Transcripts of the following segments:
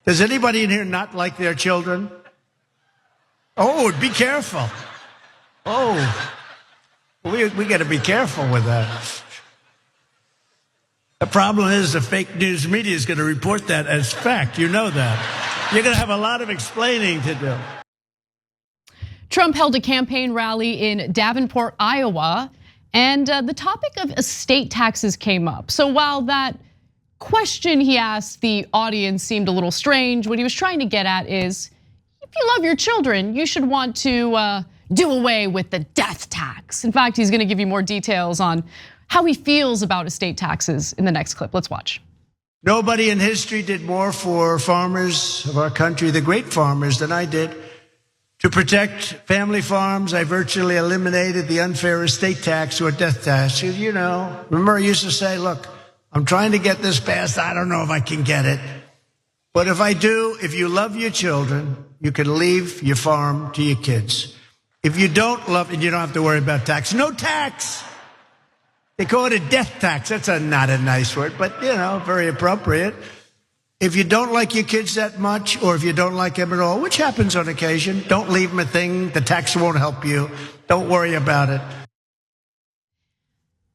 Does anybody in here not like their children? Oh, be careful. Oh, we got to be careful with that. The problem is the fake news media is going to report that as fact. You know that. You're going to have a lot of explaining to do. Trump held a campaign rally in Davenport, Iowa, and the topic of estate taxes came up. So while that question he asked the audience seemed a little strange, what he was trying to get at is, if you love your children, you should want to do away with the death tax. In fact, he's going to give you more details on how he feels about estate taxes in the next clip. Let's watch. Nobody in history did more for farmers of our country, the great farmers, than I did. To protect family farms, I virtually eliminated the unfair estate tax or death tax. You know, remember I used to say, look, I'm trying to get this passed. I don't know if I can get it. But if I do, if you love your children, you can leave your farm to your kids. If you don't love it, you don't have to worry about tax. No tax. They call it a death tax. That's not a nice word, but very appropriate. If you don't like your kids that much, or if you don't like them at all, which happens on occasion, don't leave them a thing. The tax won't help you. Don't worry about it.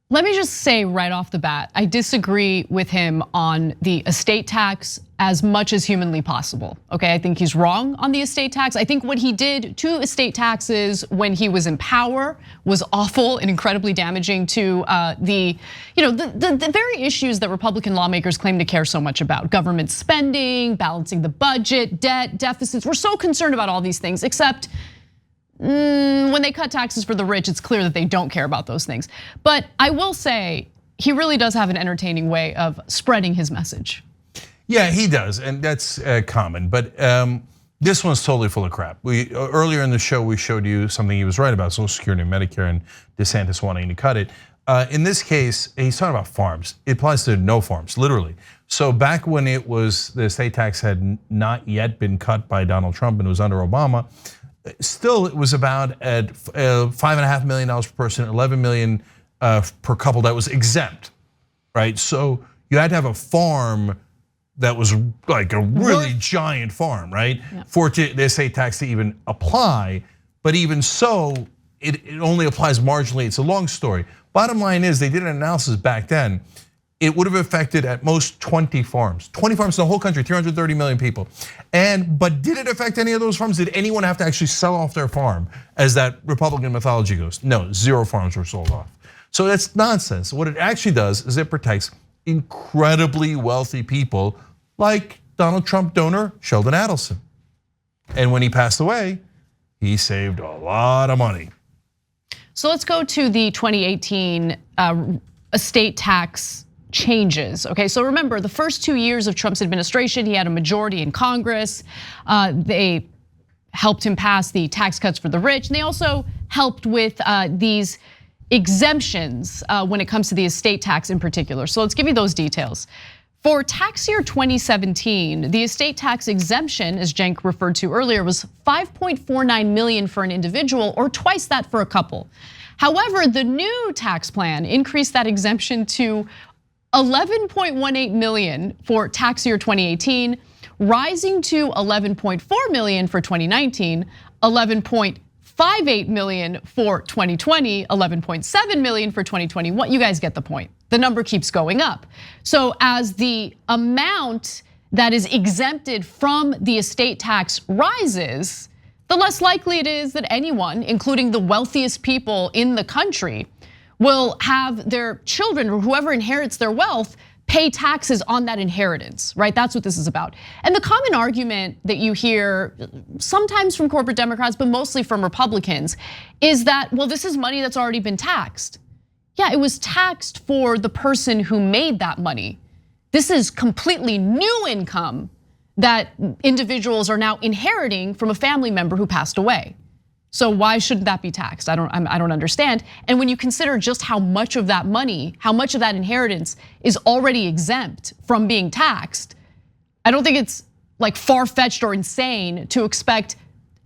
Let me just say right off the bat, I disagree with him on the estate tax as much as humanly possible. Okay, I think he's wrong on the estate tax. I think what he did to estate taxes when he was in power was awful and incredibly damaging to the very issues that Republican lawmakers claim to care so much about: government spending, balancing the budget, debt, deficits. We're so concerned about all these things, except when they cut taxes for the rich, it's clear that they don't care about those things. But I will say, he really does have an entertaining way of spreading his message. Yeah, he does, and that's common. But this one's totally full of crap. Earlier in the show, we showed you something he was right about: Social Security and Medicare, and DeSantis wanting to cut it. In this case, he's talking about farms. It applies to no farms, literally. So back when the estate tax had not yet been cut by Donald Trump and it was under Obama, still, it was about at $5.5 million per person, 11 million per couple that was exempt, right? So you had to have a farm that was like a really giant farm, right? Yeah. For the estate tax to even apply. But even so, it only applies marginally. It's a long story. Bottom line is, they did an analysis back then. It would have affected at most 20 farms. 20 farms in the whole country, 330 million people. But did it affect any of those farms? Did anyone have to actually sell off their farm, as that Republican mythology goes? No, 0 farms were sold off. So that's nonsense. What it actually does is it protects incredibly wealthy people like Donald Trump donor Sheldon Adelson. And when he passed away, he saved a lot of money. So let's go to the 2018 estate tax changes. Okay, so remember, the first 2 years of Trump's administration, he had a majority in Congress. They helped him pass the tax cuts for the rich, and they also helped with these exemptions when it comes to the estate tax in particular. So let's give you those details. For tax year 2017, the estate tax exemption, as Cenk referred to earlier, was $5.49 million for an individual, or twice that for a couple. However, the new tax plan increased that exemption to $11.18 million for tax year 2018, rising to $11.4 million for 2019, $11.58 million for 2020, $11.7 million for 2021. You guys get the point. The number keeps going up. So as the amount that is exempted from the estate tax rises, the less likely it is that anyone, including the wealthiest people in the country, will have their children or whoever inherits their wealth pay taxes on that inheritance, right? That's what this is about. And the common argument that you hear sometimes from corporate Democrats, but mostly from Republicans, is that, well, this is money that's already been taxed. Yeah, it was taxed for the person who made that money. This is completely new income that individuals are now inheriting from a family member who passed away. So why shouldn't that be taxed? I don't understand. And when you consider just how much of that money, how much of that inheritance is already exempt from being taxed, I don't think it's like far-fetched or insane to expect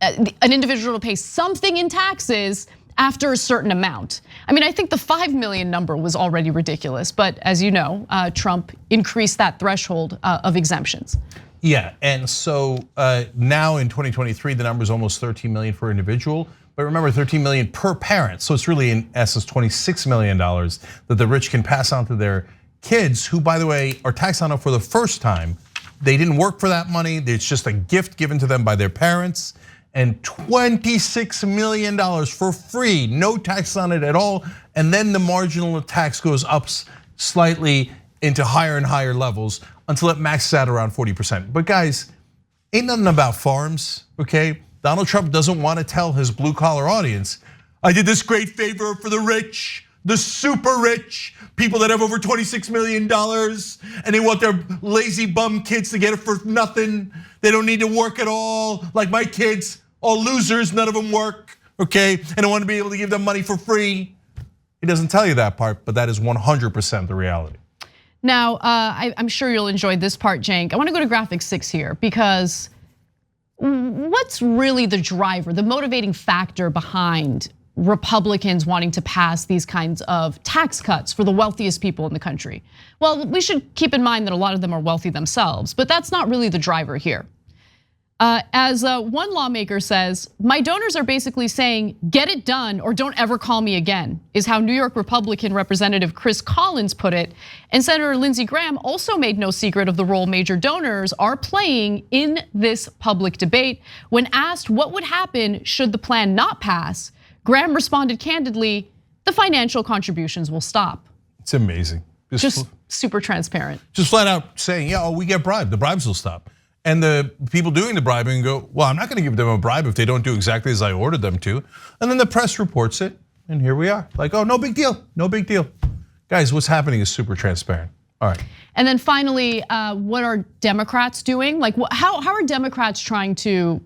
an individual to pay something in taxes after a certain amount. I mean, I think the 5 million number was already ridiculous, but as you know, Trump increased that threshold of exemptions. Yeah, and so now in 2023, the number is almost 13 million for individual. But remember, 13 million per parent. So it's really, in essence, $26 million that the rich can pass on to their kids, who, by the way, are taxed on it for the first time. They didn't work for that money. It's just a gift given to them by their parents. And $26 million for free, no tax on it at all. And then the marginal tax goes up slightly into higher and higher levels until it maxes out around 40%. But guys, ain't nothing about farms, okay? Donald Trump doesn't want to tell his blue collar audience, I did this great favor for the rich, the super rich, people that have over $26 million, and they want their lazy bum kids to get it for nothing. They don't need to work at all, like my kids, all losers, none of them work, okay? And I want to be able to give them money for free. He doesn't tell you that part, but that is 100% the reality. Now, I'm sure you'll enjoy this part, Cenk. I want to go to graphic 6 here, because what's really the driver, the motivating factor behind Republicans wanting to pass these kinds of tax cuts for the wealthiest people in the country? Well, we should keep in mind that a lot of them are wealthy themselves, but that's not really the driver here. As one lawmaker says, my donors are basically saying, get it done or don't ever call me again, is how New York Republican Representative Chris Collins put it. And Senator Lindsey Graham also made no secret of the role major donors are playing in this public debate. When asked what would happen should the plan not pass, Graham responded candidly, the financial contributions will stop. It's amazing. Just super transparent. Just flat out saying, yeah, we get bribed, the bribes will stop. And the people doing the bribing go, well, I'm not gonna give them a bribe if they don't do exactly as I ordered them to. And then the press reports it, and here we are. Like, oh, no big deal, no big deal. Guys, what's happening is super transparent. All right. And then finally, what are Democrats doing? Like, how are Democrats trying to,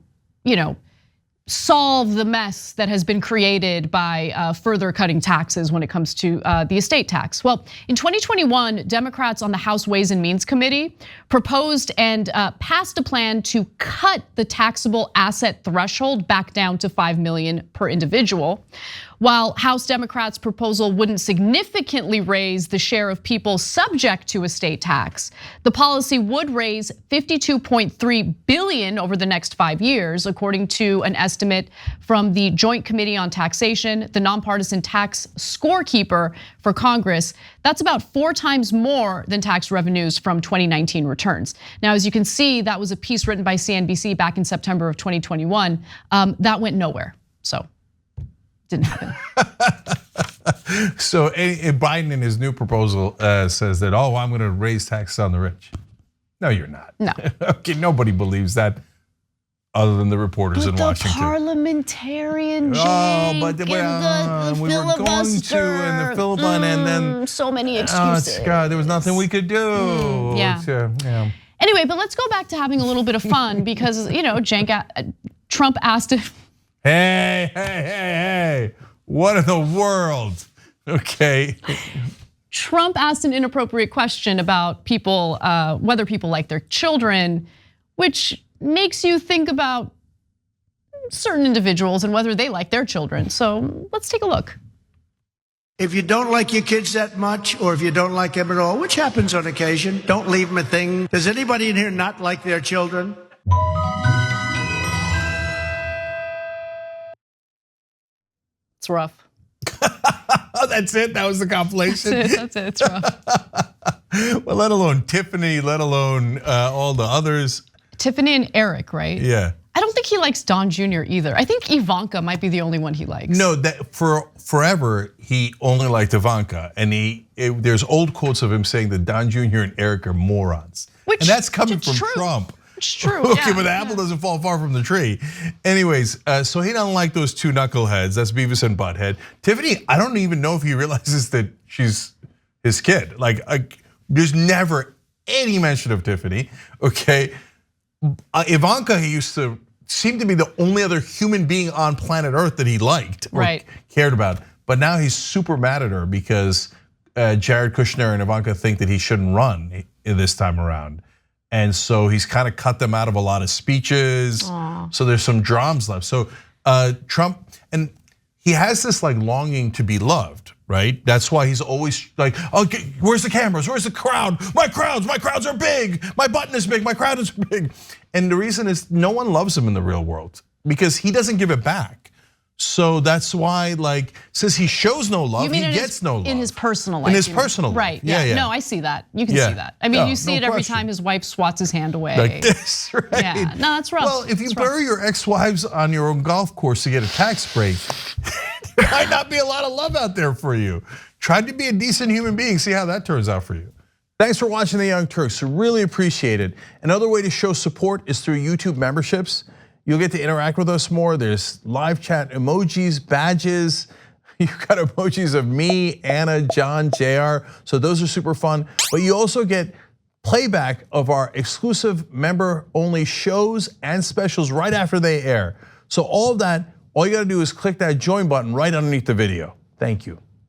solve the mess that has been created by further cutting taxes when it comes to the estate tax? Well, in 2021, Democrats on the House Ways and Means Committee proposed and passed a plan to cut the taxable asset threshold back down to $5 million per individual. While House Democrats' proposal wouldn't significantly raise the share of people subject to estate tax, the policy would raise $52.3 billion over the next 5 years, according to an estimate from the Joint Committee on Taxation, the nonpartisan tax scorekeeper for Congress. That's about 4 times more than tax revenues from 2019 returns. Now, as you can see, that was a piece written by CNBC back in September of 2021. That went nowhere, so. Didn't happen. So Biden in his new proposal says that, oh, I'm gonna raise taxes on the rich. No, you're not. No. Okay, nobody believes that other than the reporters in Washington. The parliamentarian, Cenk, oh, but the we were going to, and the filibuster, and then so many excuses. God, there was nothing we could do. Yeah. Anyway, but let's go back to having a little bit of fun because Cenk, Trump asked if. Hey, what in the world? Okay. Trump asked an inappropriate question about people, whether people like their children, which makes you think about certain individuals and whether they like their children. So let's take a look. If you don't like your kids that much, or if you don't like them at all, which happens on occasion, don't leave them a thing. Does anybody in here not like their children? It's rough. That's it? That was the compilation? That's it, it's rough. Well, let alone Tiffany, let alone all the others. Tiffany and Eric, right? Yeah. I don't think he likes Don Jr. either. I think Ivanka might be the only one he likes. No, that for forever he only liked Ivanka, and there's old quotes of him saying that Don Jr. and Eric are morons, and that's coming from Trump. It's true. Okay, but the apple doesn't fall far from the tree. Anyways, so he doesn't like those two knuckleheads. That's Beavis and Butthead. Tiffany, I don't even know if he realizes that she's his kid. Like, there's never any mention of Tiffany. Okay, Ivanka, he used to seem to be the only other human being on planet Earth that he liked or cared about. But now he's super mad at her because Jared Kushner and Ivanka think that he shouldn't run in this time around. And so he's kind of cut them out of a lot of speeches. Aww. So there's some dramas left. So Trump, and he has this like longing to be loved, right? That's why he's always like, okay, where's the cameras? Where's the crowd? My crowds are big. My button is big, my crowd is big. And the reason is no one loves him in the real world because he doesn't give it back. So that's why, like, since he shows no love, he gets no love. In his personal life. In his personal life. Right, yeah. No, I see that. You can see that. I mean, you see it every time his wife swats his hand away. Like this, right? Yeah, no, that's rough. Well, if you bury your ex-wives on your own golf course to get a tax break, there might not be a lot of love out there for you. Try to be a decent human being, see how that turns out for you. Thanks for watching The Young Turks, really appreciate it. Another way to show support is through YouTube memberships. You'll get to interact with us more. There's live chat emojis, badges. You've got emojis of me, Anna, John, JR. So those are super fun. But you also get playback of our exclusive member-only shows and specials right after they air. So all of that, all you gotta do is click that join button right underneath the video. Thank you.